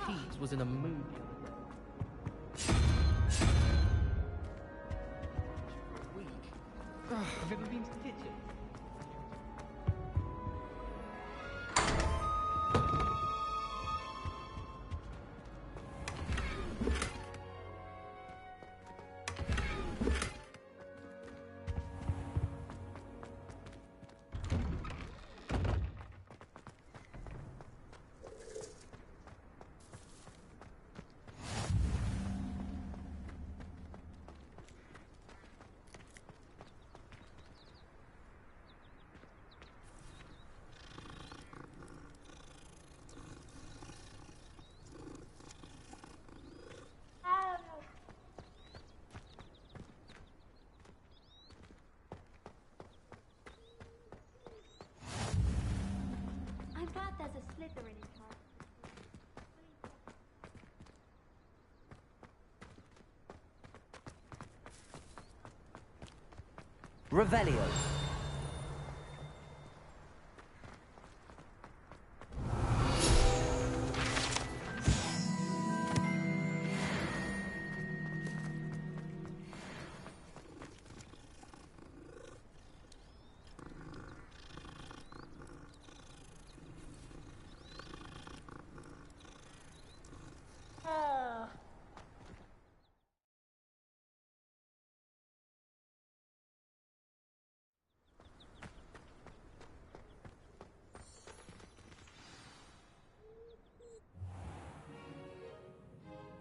Peeves was in a movie. Week. Have you ever been to the kitchen? I'm glad there's a Slytherin in class. Revelio.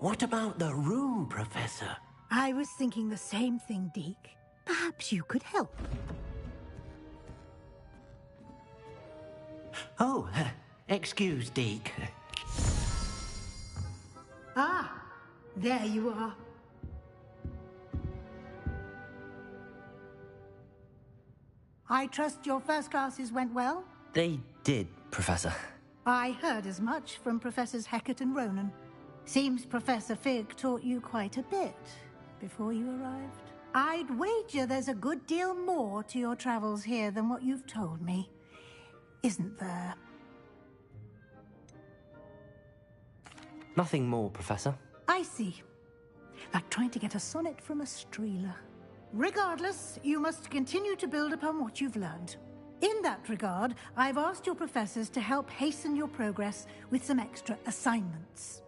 What about the room, Professor? I was thinking the same thing, Deke. Perhaps you could help. Oh, excuse, Deke. Ah, there you are. I trust your first classes went well? They did, Professor. I heard as much from Professors Hecat and Ronan. Seems Professor Fig taught you quite a bit before you arrived. I'd wager there's a good deal more to your travels here than what you've told me. Isn't there? Nothing more, Professor. I see. Like trying to get a sonnet from a streeler. Regardless, you must continue to build upon what you've learned. In that regard, I've asked your professors to help hasten your progress with some extra assignments.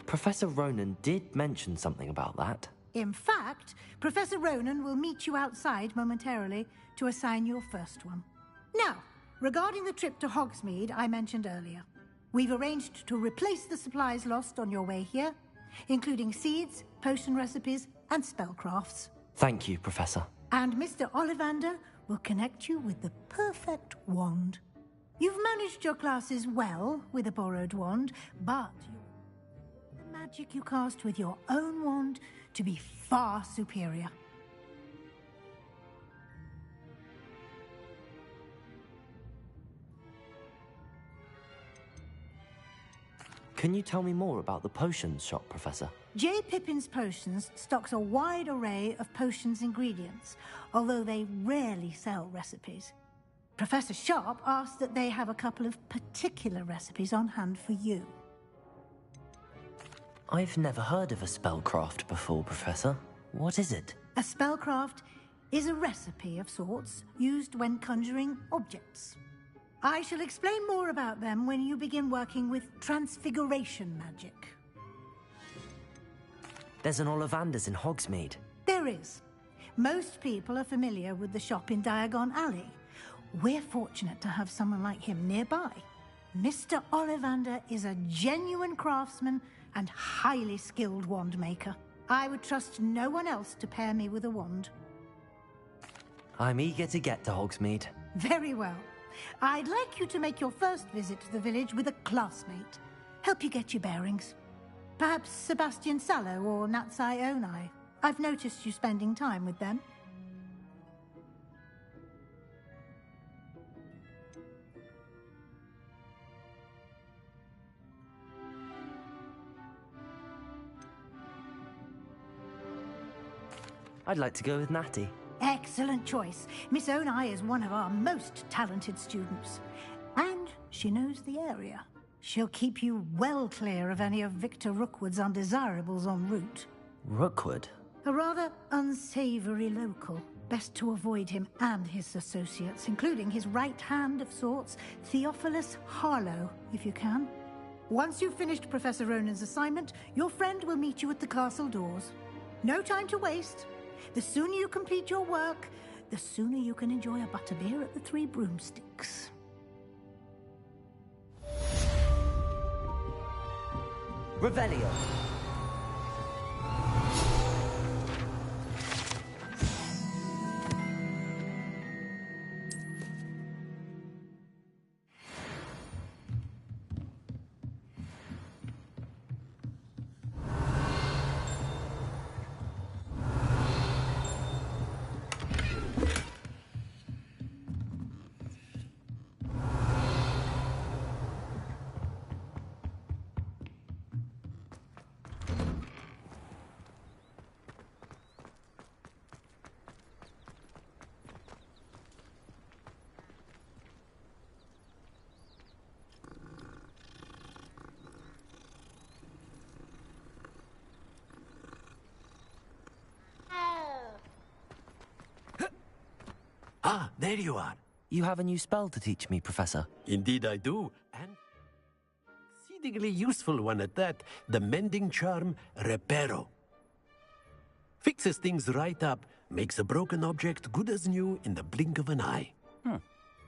Professor Ronan did mention something about that. In fact, Professor Ronan will meet you outside momentarily to assign your first one. Now, regarding the trip to Hogsmeade I mentioned earlier, we've arranged to replace the supplies lost on your way here, including seeds, potion recipes, and spellcrafts. Thank you, Professor. And Mr. Ollivander will connect you with the perfect wand. You've managed your classes well with a borrowed wand, but the magic you cast with your own wand to be far superior. Can you tell me more about the potions shop, Professor? J. Pippin's Potions stocks a wide array of potions ingredients, although they rarely sell recipes. Professor Sharp asked that they have a couple of particular recipes on hand for you. I've never heard of a spellcraft before, Professor. What is it? A spellcraft is a recipe of sorts used when conjuring objects. I shall explain more about them when you begin working with transfiguration magic. There's an Ollivander's in Hogsmeade. There is. Most people are familiar with the shop in Diagon Alley. We're fortunate to have someone like him nearby. Mr. Ollivander is a genuine craftsman and highly skilled wand maker. I would trust no one else to pair me with a wand. I'm eager to get to Hogsmeade. Very well. I'd like you to make your first visit to the village with a classmate. Help you get your bearings. Perhaps Sebastian Sallow or Natsai Onai. I've noticed you spending time with them. I'd like to go with Natty. Excellent choice. Miss Onai is one of our most talented students. And She knows the area. She'll keep you well clear of any of Victor Rookwood's undesirables en route. Rookwood? A rather unsavory local. Best to avoid him and his associates, including his right hand of sorts, Theophilus Harlow, if you can. Once you've finished Professor Ronan's assignment, your friend will meet you at the castle doors. No time to waste. The sooner you complete your work, the sooner you can enjoy a butterbeer at the Three Broomsticks. Revelio. Ah, there you are. You have a new spell to teach me, Professor. Indeed I do, and exceedingly useful one at that. The mending charm, Reparo. Fixes things right up, makes a broken object good as new in the blink of an eye.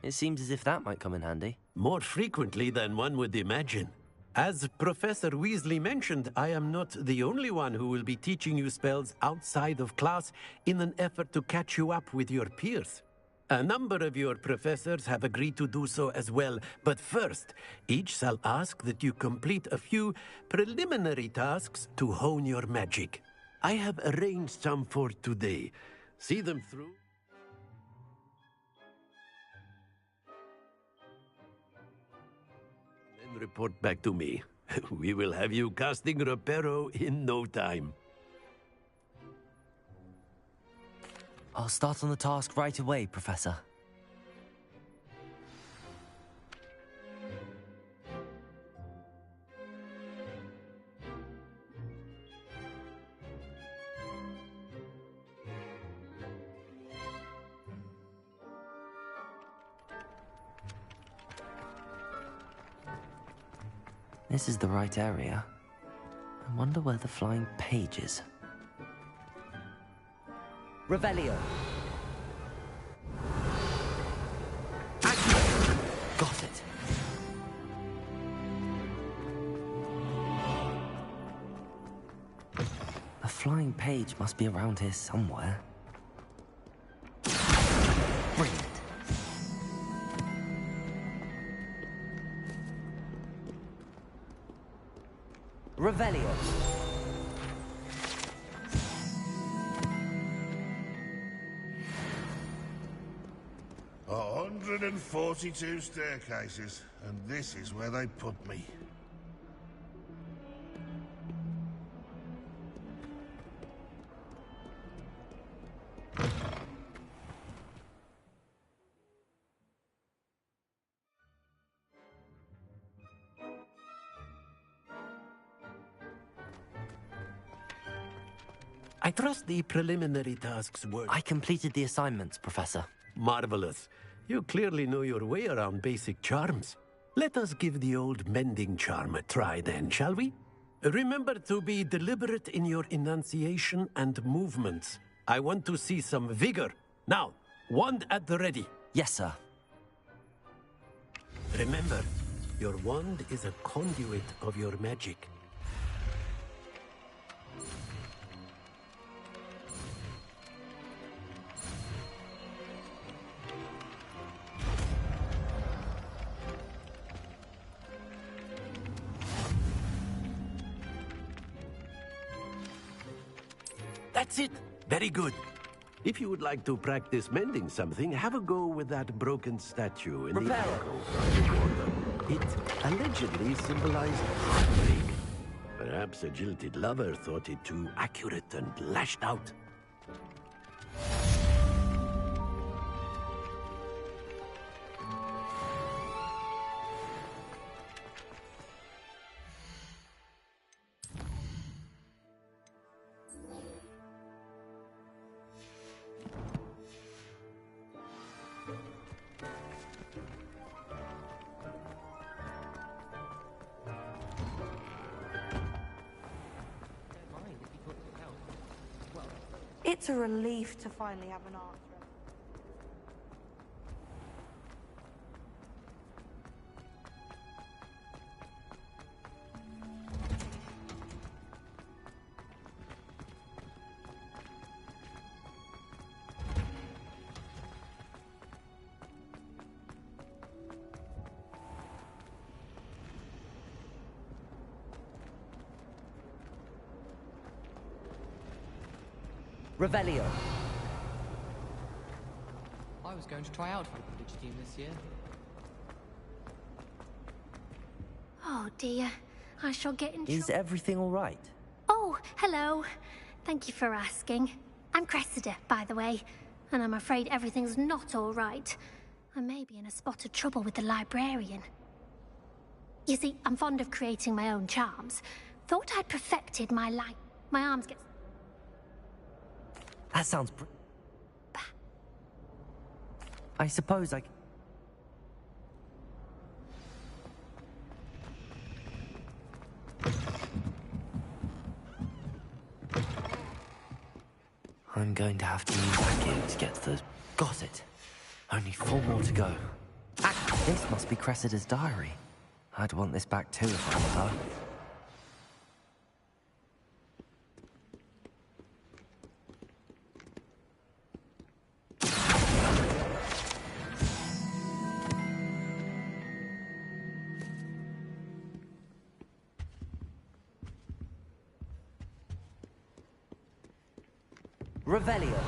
It seems as if that might come in handy. More frequently than one would imagine. As Professor Weasley mentioned, I am not the only one who will be teaching you spells outside of class in an effort to catch you up with your peers. A number of your professors have agreed to do so as well, but first, each shall ask that you complete a few preliminary tasks to hone your magic. I have arranged some for today. See them through. Then report back to me. We will have you casting Reparo in no time. I'll start on the task right away, Professor. This is the right area. I wonder where the flying page is. Revelio. Got it. A flying page must be around here somewhere. Brilliant. Revelio. 142 staircases, and this is where they put me. I trust the preliminary tasks were... I completed the assignments, Professor. Marvelous. You clearly know your way around basic charms. Let us give the old mending charm a try then, shall we? Remember to be deliberate in your enunciation and movements. I want to see some vigor. Now, wand at the ready. Yes, sir. Remember, your wand is a conduit of your magic. That's it. Very good. If you would like to practice mending something, have a go with that broken statue in the alcove under water. It allegedly symbolized heartbreak. Perhaps a jilted lover thought it too accurate and lashed out. It's a relief to finally have an answer. Revelio. I was going to try out for the Quidditch team this year. Oh dear, I shall get in Is trouble. everything all right? Oh, hello. Thank you for asking. I'm Cressida, by the way, and I'm afraid everything's not all right. I may be in a spot of trouble with the librarian. You see, I'm fond of creating my own charms. Thought I'd perfected my My arms get... That sounds I suppose I... I'm going to have to use that gear to get to the... Got it. Only 4 more to go. Ah, this must be Cressida's diary. I'd want this back too if I were her. Revelio.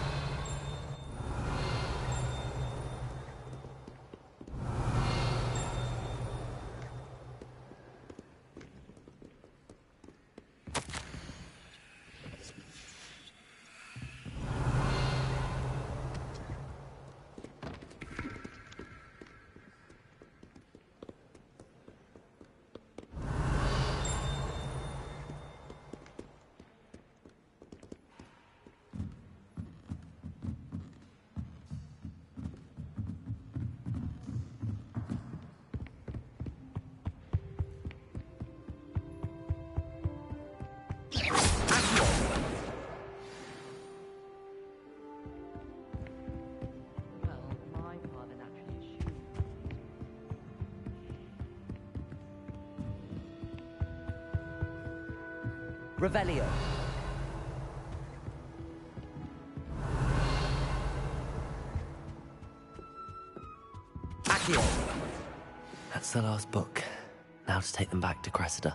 Revelio. Accio. That's the last book. Now to take them back to Cressida.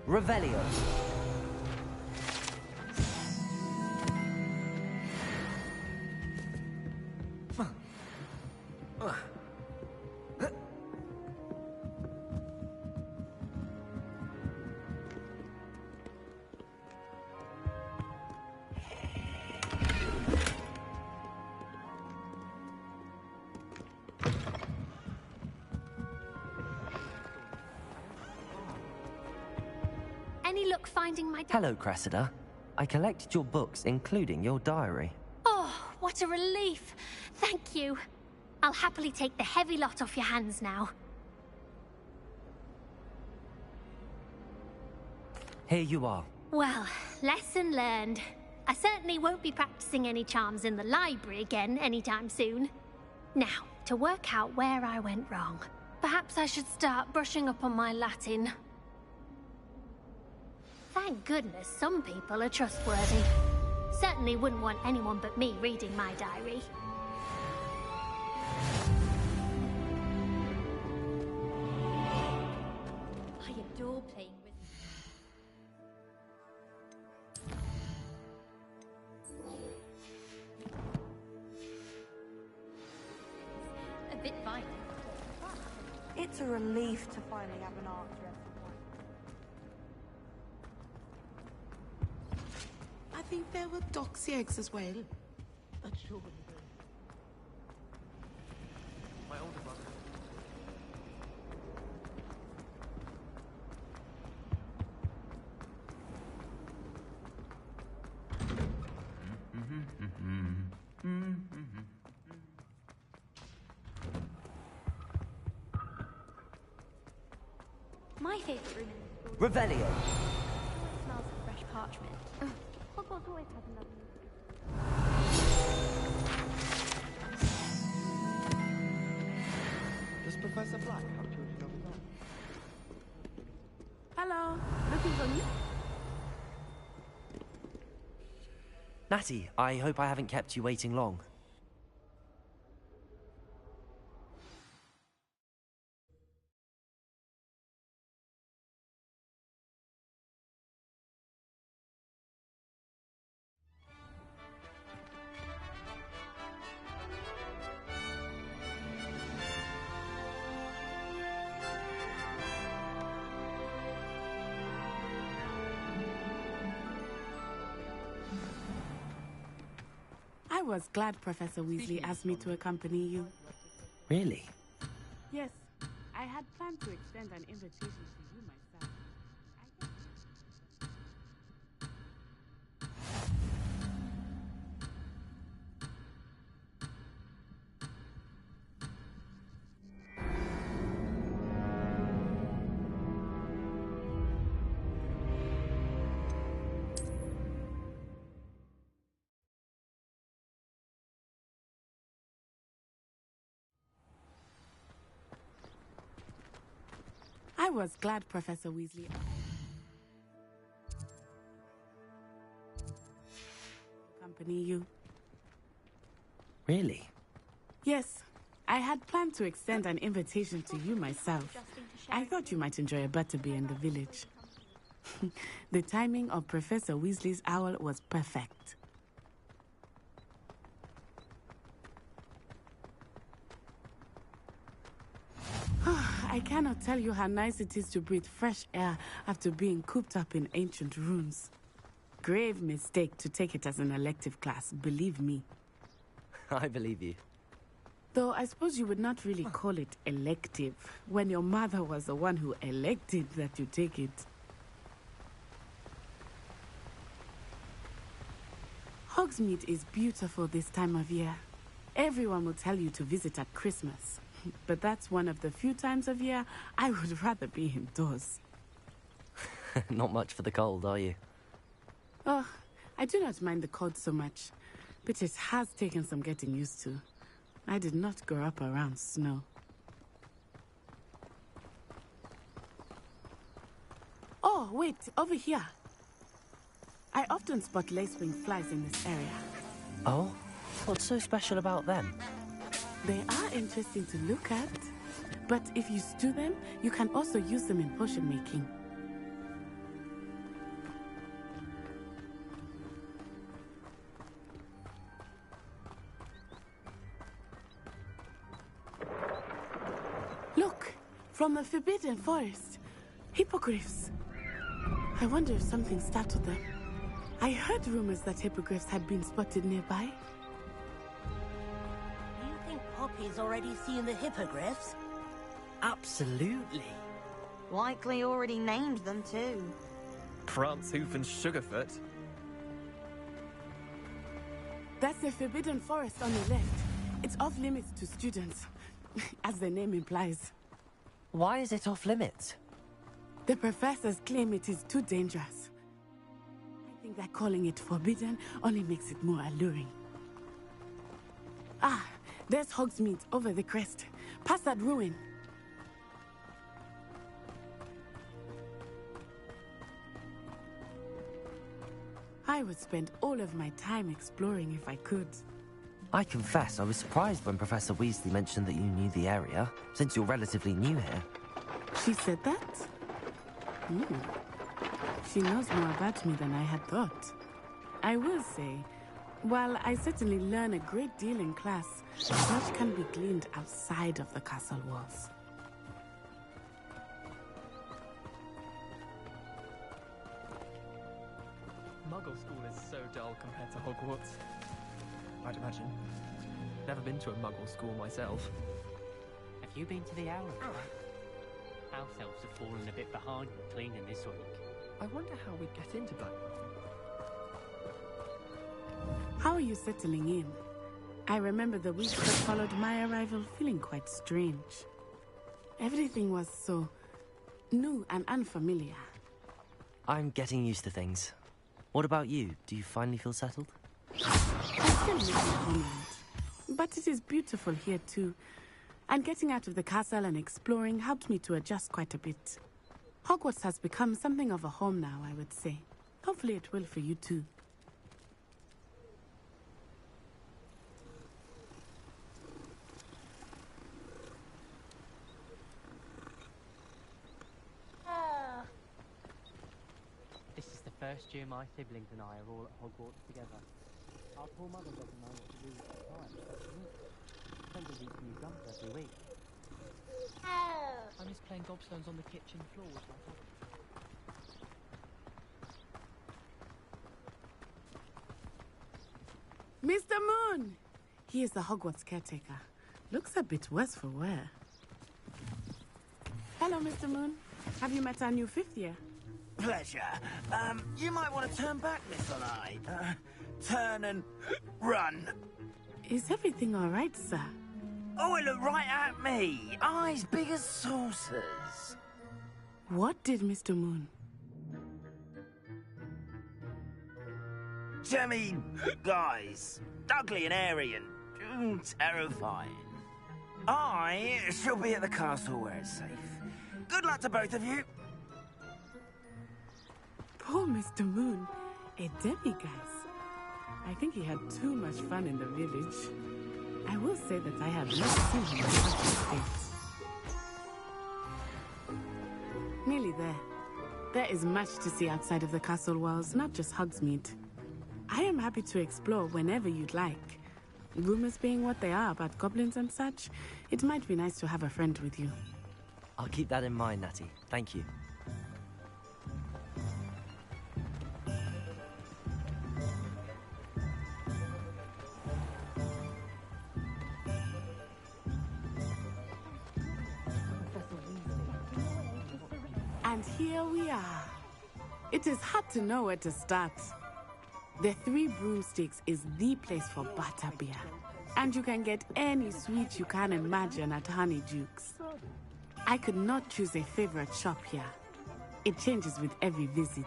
Revelio. Any luck finding my... Hello, Cressida. I collected your books, including your diary. Oh, what a relief. Thank you. I'll happily take the heavy lot off your hands now. Here you are. Well, lesson learned. I certainly won't be practicing any charms in the library again anytime soon. Now, to work out where I went wrong. Perhaps I should start brushing up on my Latin. Thank goodness some people are trustworthy. Certainly wouldn't want anyone but me reading my diary. I adore playing with... A bit violent. It's a relief to finally have an answer. I think there were doxy eggs as well. But sure. My older brother. My favourite room in the school. Revelio. It always smells of fresh parchment. Hogwarts always has a lovely. Does Professor Black have children of his own? Hello. Looking for me? Natty, I hope I haven't kept you waiting long. I was glad Professor Weasley asked me to accompany you. Really? Yes, I had planned to extend an invitation to you myself. I was glad Professor Weasley accompany you. Really? Yes, I had planned to extend an invitation to you myself. I thought you might enjoy a butterbeer in the village. The timing of Professor Weasley's owl was perfect. I cannot tell you how nice it is to breathe fresh air after being cooped up in ancient ruins. Grave mistake to take it as an elective class, believe me. I believe you. Though I suppose you would not really call it elective when your mother was the one who elected that you take it. Hogsmeade is beautiful this time of year. Everyone will tell you to visit at Christmas. But that's one of the few times of year I would rather be indoors. Not much for the cold, are you? Oh, I do not mind the cold so much, but it has taken some getting used to. I did not grow up around snow. Oh, wait, over here. I often spot lacewing flies in this area. Oh? What's so special about them? They are interesting to look at, but if you stew them, you can also use them in potion making. Look, from the Forbidden Forest, hippogriffs. I wonder if something startled them. I heard rumors that hippogriffs had been spotted nearby. Poppy's already seen the hippogriffs? Absolutely. Likely already named them too. Prancehoof and Sugarfoot. That's the Forbidden Forest on the left. It's off limits to students, as the name implies. Why is it off limits? The professors claim it is too dangerous. I think that calling it forbidden only makes it more alluring. Ah, there's Hogsmeade over the crest. Past that ruin. I would spend all of my time exploring if I could. I confess, I was surprised when Professor Weasley mentioned that you knew the area, since you're relatively new here. She said that? She knows more about me than I had thought. I will say, while I certainly learn a great deal in class, much can be gleaned outside of the castle walls. Muggle school is so dull compared to Hogwarts. I'd imagine. Never been to a Muggle school myself. Have you been to the Owl? House elves have fallen a bit behind cleaning this week. I wonder how we'd get into Blackrock. How are you settling in? I remember the week that followed my arrival feeling quite strange. Everything was so new and unfamiliar. I'm getting used to things. What about you? Do you finally feel settled? I still miss my homeland, but it is beautiful here too. And getting out of the castle and exploring helped me to adjust quite a bit. Hogwarts has become something of a home now, I would say. Hopefully it will for you too. This is the first year my siblings and I are all at Hogwarts together. Our poor mother doesn't know what to do with her time, but she spends a week new jumper every week. I miss playing gobstones on the kitchen floor with my cousin. Mr. Moon! He is the Hogwarts caretaker. Looks a bit worse for wear. Hello, Mr. Moon. Have you met our new 5th year? Pleasure. You might want to turn back, Miss Onai. Turn and run. Is everything all right, sir? Oh, it looked right at me. Eyes big as saucers. What did Mr. Moon? Jemmy, guys. Ugly and airy and terrifying. I shall be at the castle where it's safe. Good luck to both of you. Poor Mr. Moon. A demiguise. I think he had too much fun in the village. I will say that I have never seen him in such a state. Nearly there. There is much to see outside of the castle walls, not just Hogsmeade. I am happy to explore whenever you'd like. Rumors being what they are about goblins and such, it might be nice to have a friend with you. I'll keep that in mind, Natty. Thank you. And here we are. It is hard to know where to start. The Three Broomsticks is the place for butterbeer. And you can get any sweet you can imagine at Honeydukes. I could not choose a favorite shop here. It changes with every visit.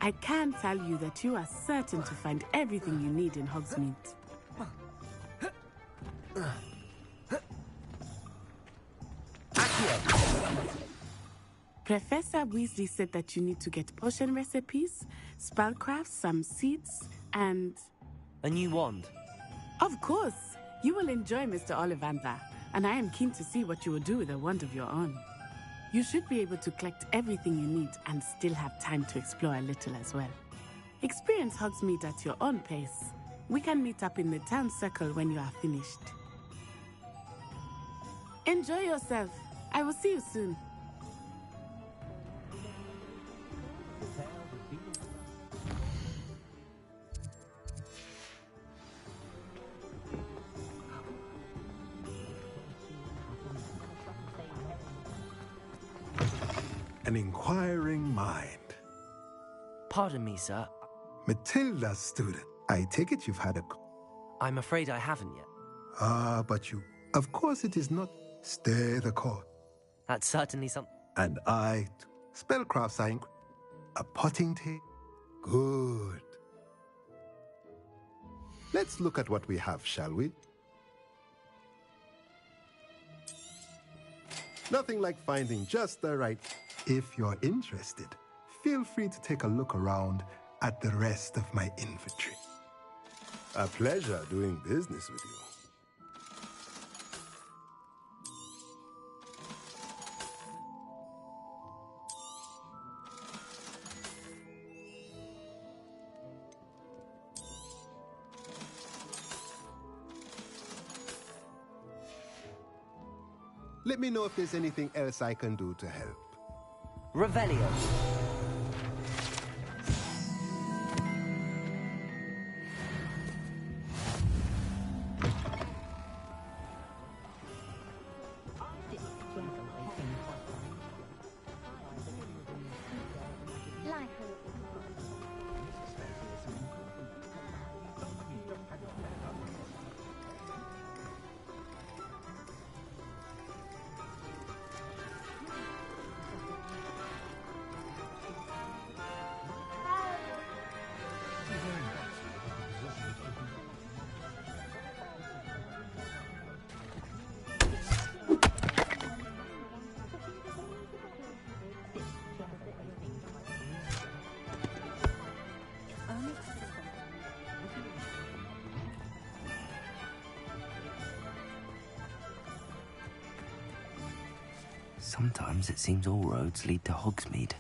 I can tell you that you are certain to find everything you need in Hogsmeade. Professor Weasley said that you need to get potion recipes, spellcrafts, some seeds, and... A new wand? Of course! You will enjoy Mr. Ollivander, and I am keen to see what you will do with a wand of your own. You should be able to collect everything you need and still have time to explore a little as well. Experience Hogsmeade at your own pace. We can meet up in the town circle when you are finished. Enjoy yourself. I will see you soon. An inquiring mind. Pardon me, sir. Matilda's student. I take it you've had a... I'm afraid I haven't yet. Ah, but you... Of course it is not. Stay the course. That's certainly something... And I... Spellcrafts are... A potting tea? Good. Let's look at what we have, shall we? Nothing like finding just the right... If you're interested, feel free to take a look around at the rest of my inventory. A pleasure doing business with you. Let me know if there's anything else I can do to help. Revelio. Sometimes it seems all roads lead to Hogsmeade.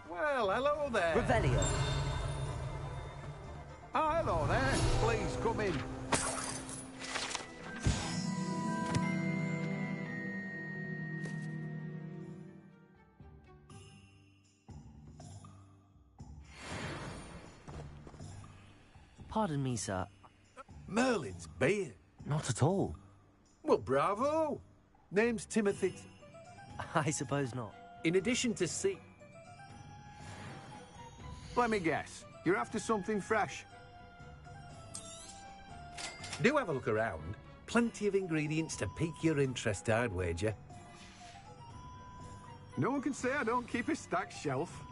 Well, hello there. Revelio. Oh, hello there. Please, come in. Pardon me, sir. Merlin's beard. Not at all. Well, bravo. Name's Timothy. I suppose not. In addition to C. Let me guess. You're after something fresh. Do have a look around. Plenty of ingredients to pique your interest, I'd wager. No one can say I don't keep a stacked shelf.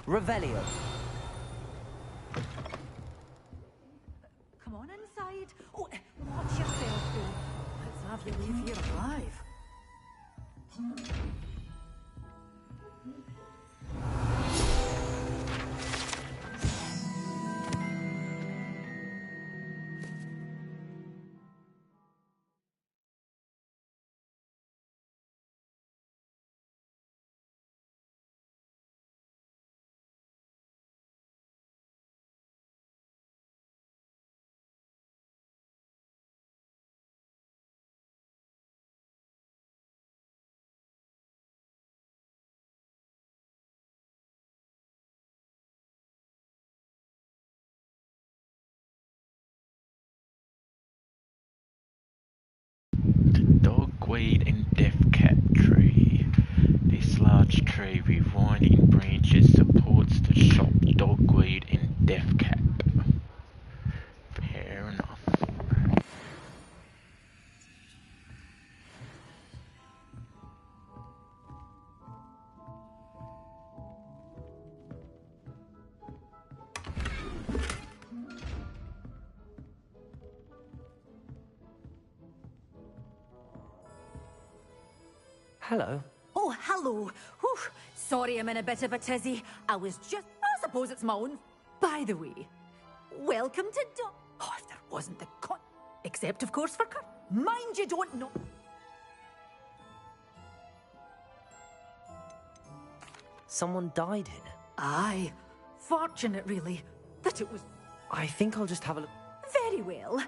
Revelio. Come on inside. Oh, watch yourself, though. Let's have you leave here alive. Dogweed and deathcap tree. This large tree with winding branches supports the shop dogweed and deathcap. Fair enough. Hello. Oh, hello. Whew. Sorry I'm in a bit of a tizzy. I suppose it's my own. By the way, welcome to Oh, if there wasn't the except, of course, for Mind you don't know. Someone died here. Aye. Fortunate, really, that it was... I think I'll just have a look. Very well.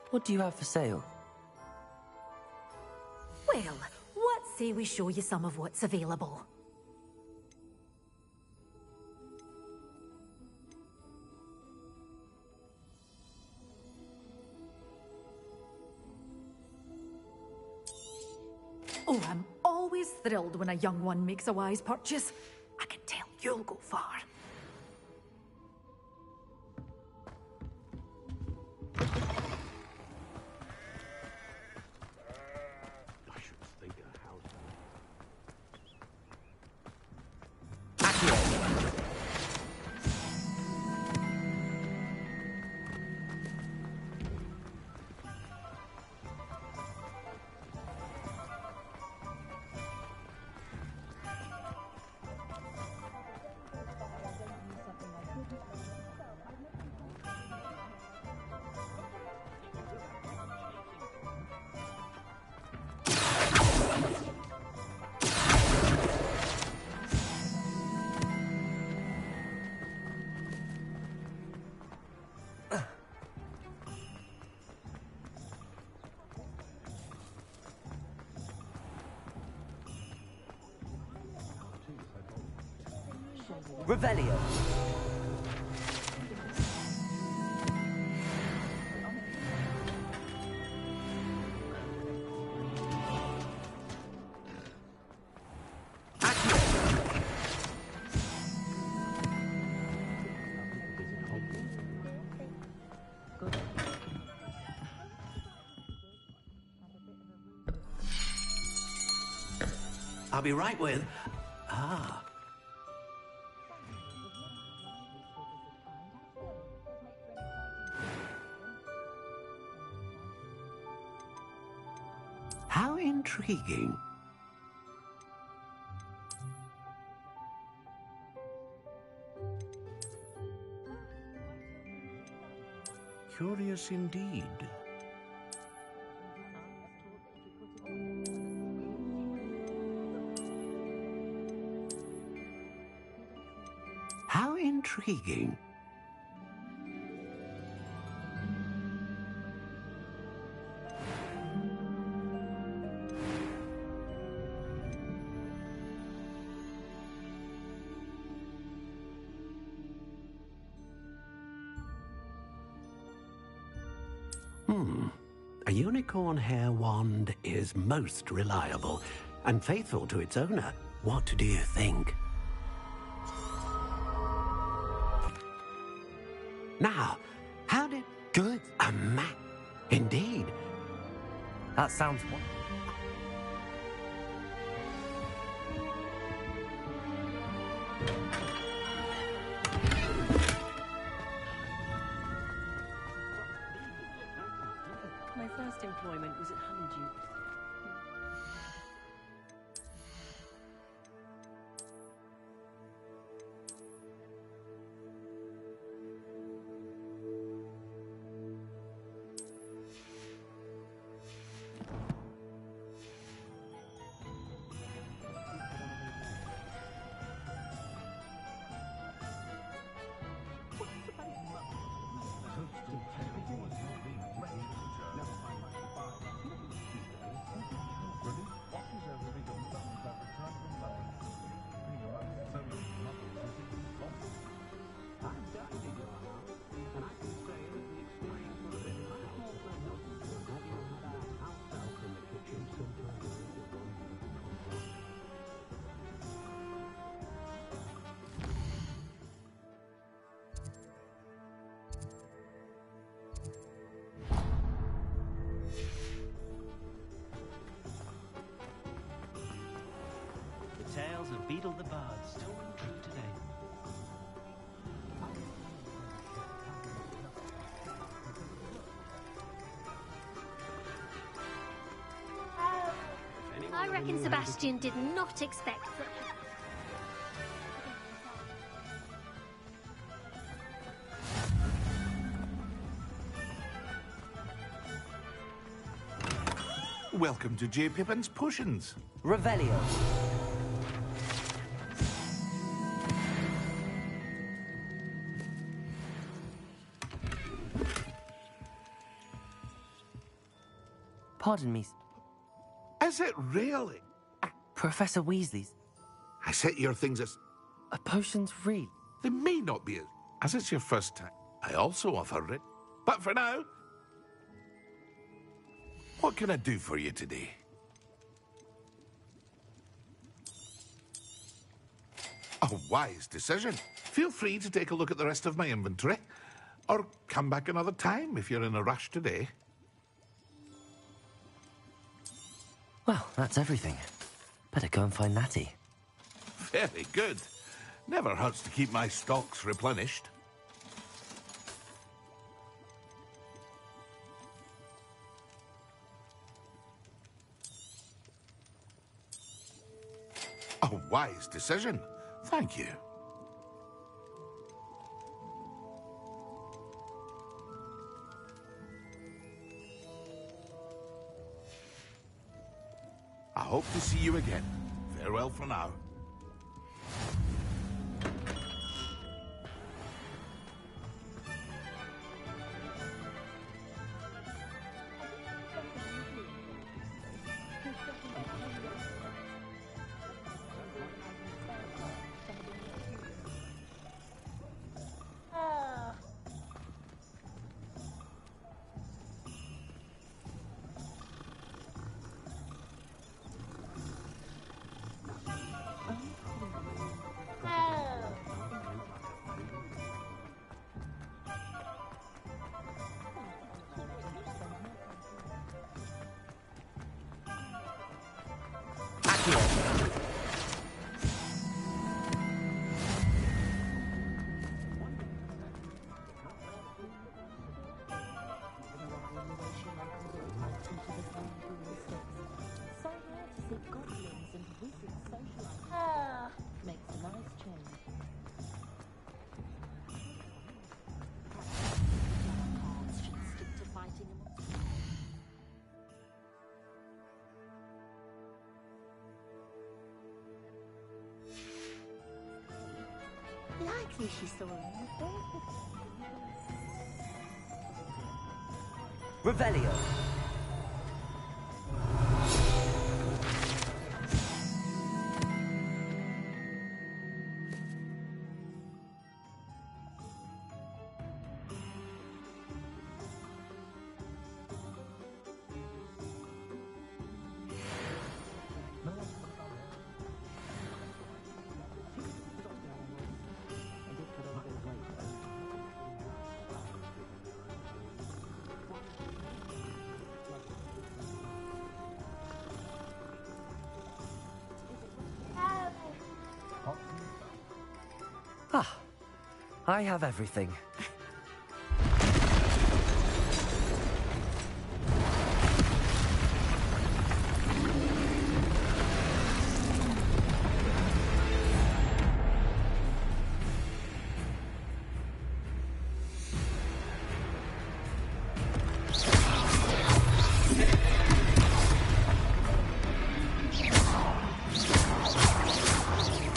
What do you have for sale? Well, what say we show you some of what's available? Oh, I'm always thrilled when a young one makes a wise purchase. I can tell you'll go far. Revelio. I'll be right with... Ah. How intriguing. Curious indeed. How intriguing. A unicorn hair wand is most reliable and faithful to its owner. What do you think? Now, how did... Good. Indeed. That sounds... My first employment was at Honeydew. Tales of Beetle the Bard still ring true today. I reckon Sebastian did not expect that. Welcome to J. Pippin's Potions. Revelio. Pardon me. Is it really? Professor Weasley's. I set your things as... Potions real. They may not be as it's your first time. I also offer it. But for now... What can I do for you today? A wise decision. Feel free to take a look at the rest of my inventory. Or come back another time if you're in a rush today. Well, that's everything. Better go and find Natty. Very good. Never hurts to keep my stocks replenished. A wise decision. Thank you. I hope to see you again. Farewell for now. here. Makes a nice change. Should stick to fighting among. Likely she saw him. Revelio. Ah, I have everything.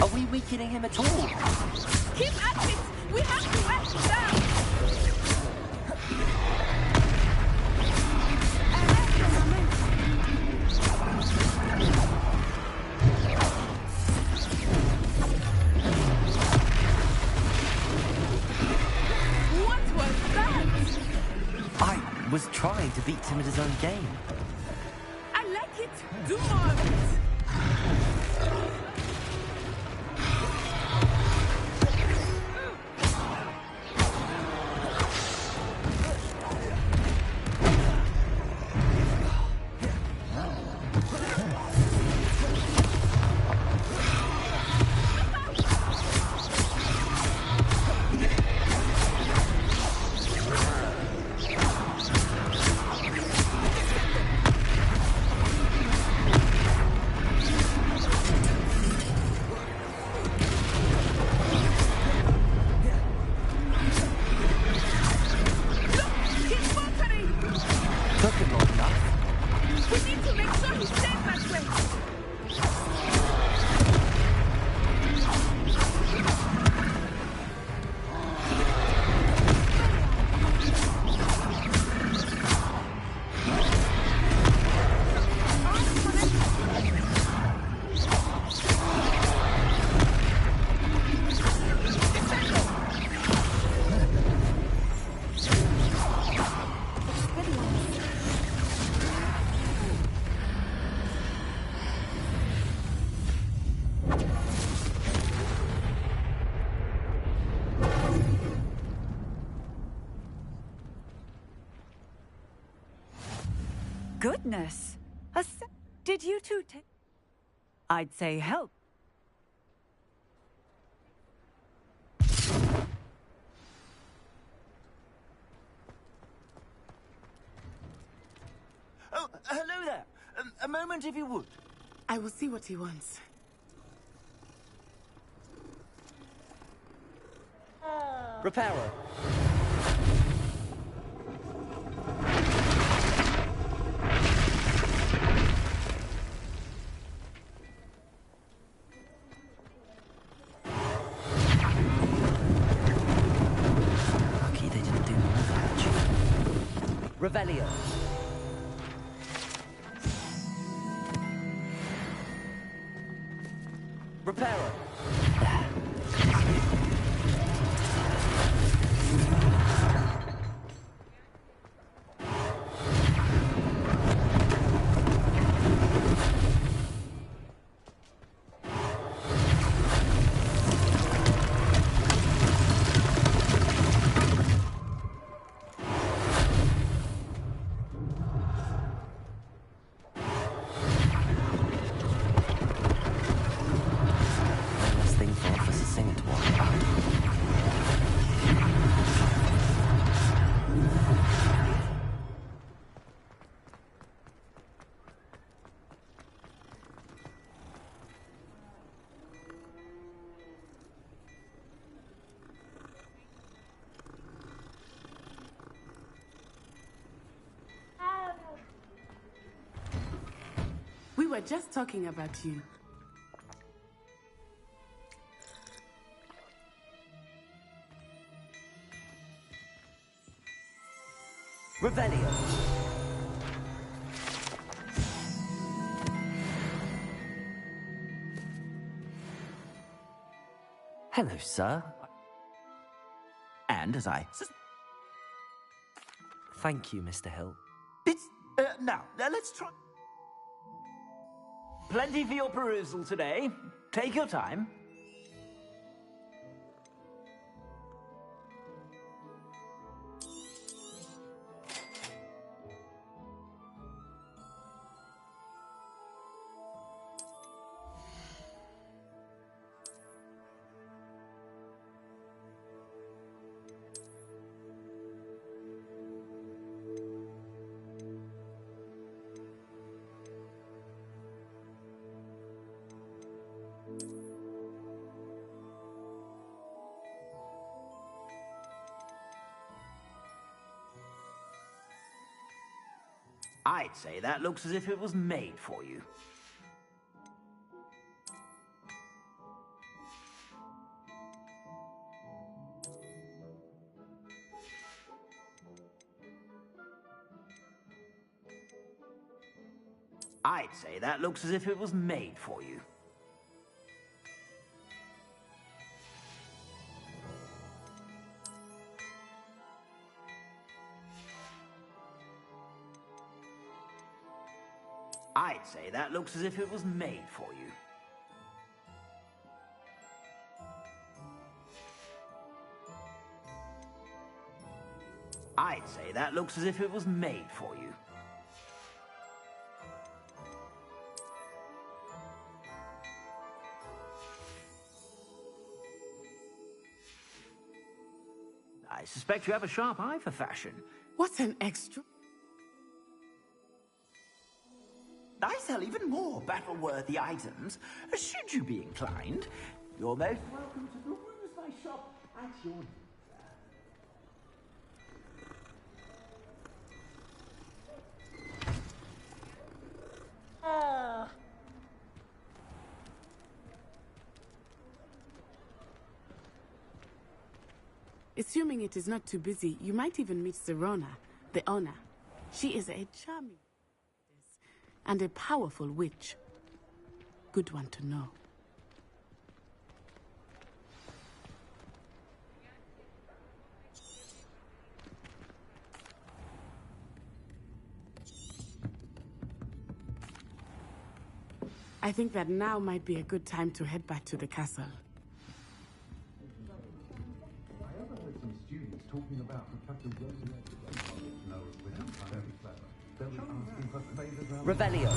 Are we weakening him at all? Keep at it! We have to wear him down! What was that? I was trying to beat him at his own game. I like it! Do more of it! Goodness! Did you two take... I'd say help. Oh, hello there. A moment if you would. I will see what he wants. Repairer. Lucky they didn't do more damage. Revelio. Repairer. were just talking about you. Revelio. Hello, sir. And as I... Thank you, Mr. Hill. Now, let's try... Plenty for your perusal today. Take your time. I'd say that looks as if it was made for you. I'd say that looks as if it was made for you. I'd say that looks as if it was made for you. I'd say that looks as if it was made for you. I suspect you have a sharp eye for fashion. What an extra... I sell even more battle-worthy items, should you be inclined. You're most welcome to peruse my shop at your leisure. Assuming it is not too busy, you might even meet Serona, the owner. She is a charming and a powerful witch. Good one to know. I think that now might be a good time to head back to the castle. I overheard some students talking about Professor Rosen. No, without very clever. They'll be asking for favors now. Revelio.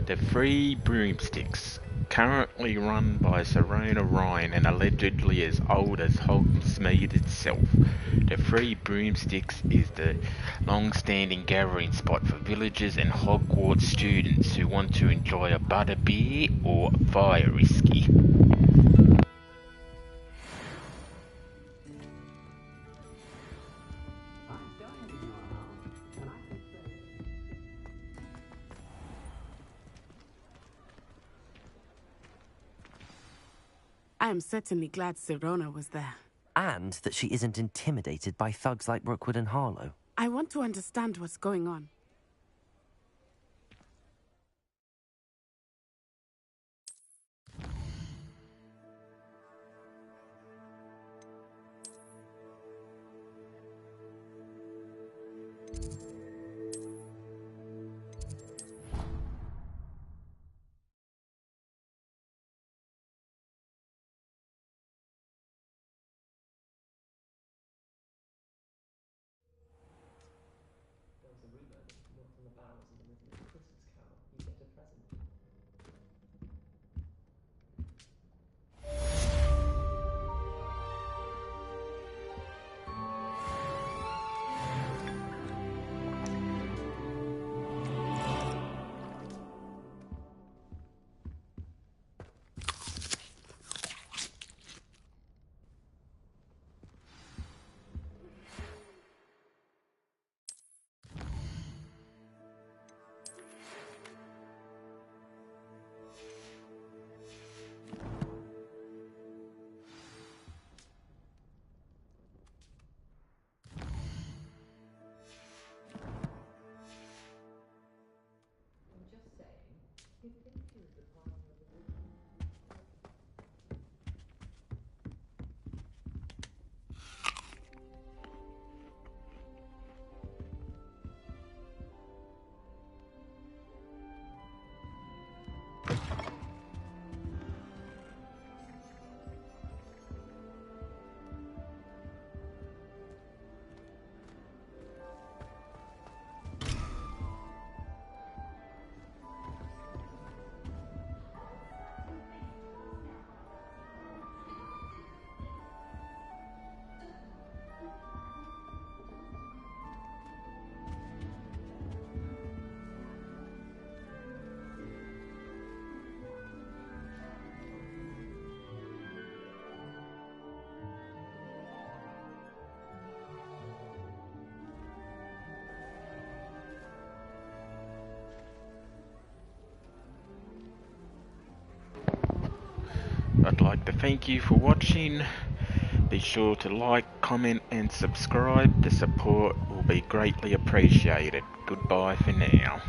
The Three Broomsticks, currently run by Serona Ryan and allegedly as old as Hogsmeade itself. The Three Broomsticks is the long-standing gathering spot for villagers and Hogwarts students who want to enjoy a butterbeer or fire whiskey. I am certainly glad Serona was there. And that she isn't intimidated by thugs like Rookwood and Harlow. I want to understand what's going on. I'd like to thank you for watching. Be sure to like, comment and subscribe. The support will be greatly appreciated. Goodbye for now.